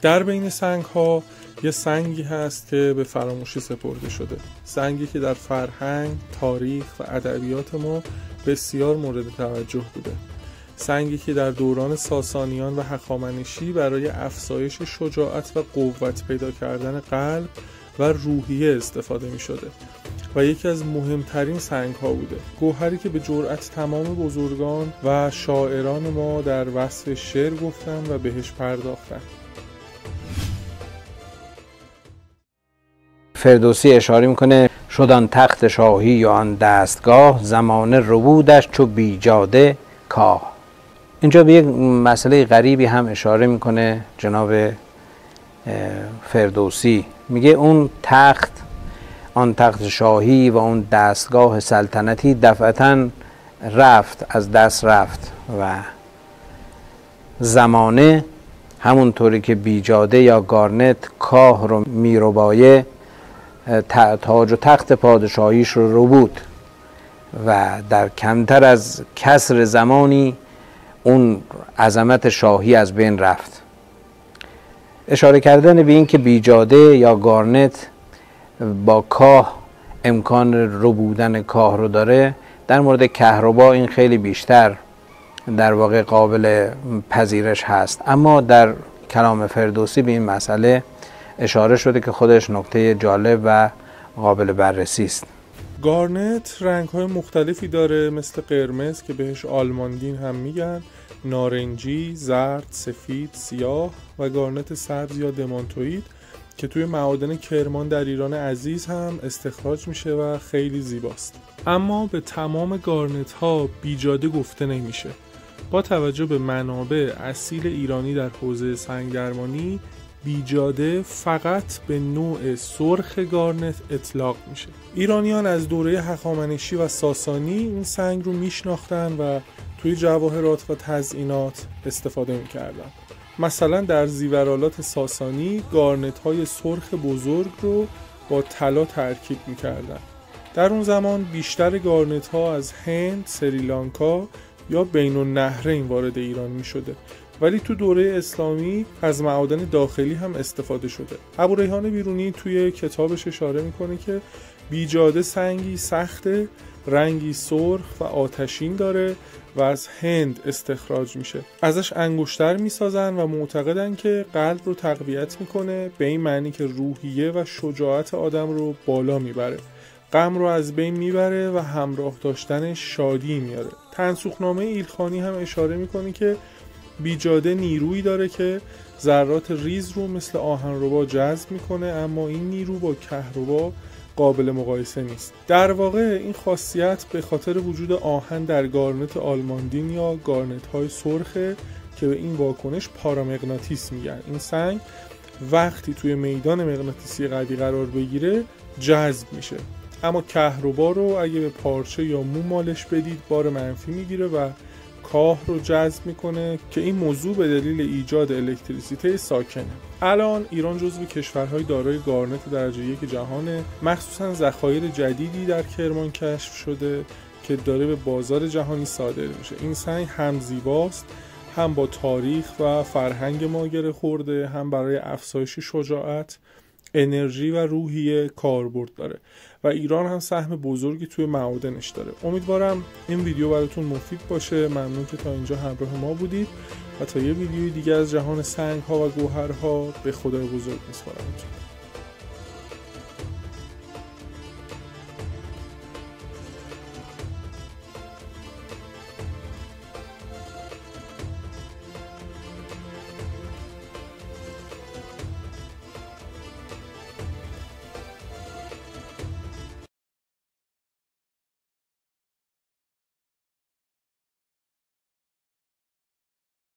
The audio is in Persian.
در بین سنگ ها یه سنگی هست که به فراموشی سپرده شده، سنگی که در فرهنگ، تاریخ و ادبیات ما بسیار مورد توجه بوده، سنگی که در دوران ساسانیان و هخامنشی برای افزایش شجاعت و قوت پیدا کردن قلب و روحیه استفاده می شده و یکی از مهمترین سنگ ها بوده، گوهری که به جرأت تمام بزرگان و شاعران ما در وصف شعر گفتن و بهش پرداختن. فردوسی اشاره میکنه شد آن تخت شاهی یا آن دستگاه، زمانه ربودش چو بیجاده کاه. اینجا به یک مسئله غریبی هم اشاره میکنه جناب فردوسی، میگه اون تخت، آن تخت شاهی و اون دستگاه سلطنتی دفعتاً رفت، از دست رفت و زمانه همونطوری که بیجاده یا گارنت کاه رو میربایه، تاج و تخت پادشاهیش رو ربود و در کمتر از کسر زمانی اون عظمت شاهی از بین رفت. اشاره کردن به این که بیجاده یا گارنت با کاه امکان ربودن کاه رو داره، در مورد کهربا این خیلی بیشتر در واقع قابل پذیرش هست، اما در کلام فردوسی به این مسئله اشاره شده که خودش نکته جالب و قابل بررسی است. گارنت رنگ‌های مختلفی داره، مثل قرمز که بهش آلماندین هم میگن، نارنجی، زرد، سفید، سیاه و گارنت سبز یا دمانتوئید که توی معادن کرمان در ایران عزیز هم استخراج میشه و خیلی زیباست. اما به تمام گارنت ها بیجاده گفته نمیشه. با توجه به منابع اصیل ایرانی در حوزه سنگ درمانی، بیجاده فقط به نوع سرخ گارنت اطلاق میشه. ایرانیان از دوره هخامنشی و ساسانی این سنگ رو میشناختن و توی جواهرات و تزیینات استفاده میکردن. مثلا در زیورالات ساسانی گارنت های سرخ بزرگ رو با طلا ترکیب میکردن. در اون زمان بیشتر گارنت ها از هند، سریلانکا یا بین النهرین وارد ایران میشده، ولی تو دوره اسلامی از معادن داخلی هم استفاده شده. ابوریحان بیرونی توی کتابش اشاره میکنه که بیجاده سنگی سخته، رنگی سرخ و آتشین داره و از هند استخراج میشه. ازش انگشتر میسازن و معتقدن که قلب رو تقویت میکنه، به این معنی که روحیه و شجاعت آدم رو بالا میبره، غم رو از بین میبره و همراه داشتن شادی میاره. تنسوخنامه ایلخانی هم اشاره میکنه که بیجاده نیرویی داره که ذرات ریز رو مثل آهنربا جذب میکنه، اما این نیرو با کهربا قابل مقایسه نیست. در واقع این خاصیت به خاطر وجود آهن در گارنت آلماندین یا گارنت های سرخه که به این واکنش پارامغناطیس میگن. این سنگ وقتی توی میدان مغناطیسی قوی قرار بگیره جذب میشه، اما کهربا رو اگه به پارچه یا مو مالش بدید بار منفی میگیره و کاه رو جذب میکنه که این موضوع به دلیل ایجاد الکتریسیته ساکنه. الان ایران جزو کشورهای دارای گارنت درجه 1 جهانه، مخصوصا ذخایر جدیدی در کرمان کشف شده که داره به بازار جهانی صادر میشه. این سنگ هم زیباست، هم با تاریخ و فرهنگ ما گره خورده، هم برای افزایش شجاعت، انرژی و روحیه کاربرد داره و ایران هم سهم بزرگی توی معادنش داره. امیدوارم این ویدیو براتون مفید باشه. ممنون که تا اینجا همراه ما بودید و تا یه ویدیوی دیگه از جهان سنگ ها و گوهرها به خدای بزرگ میسپارم.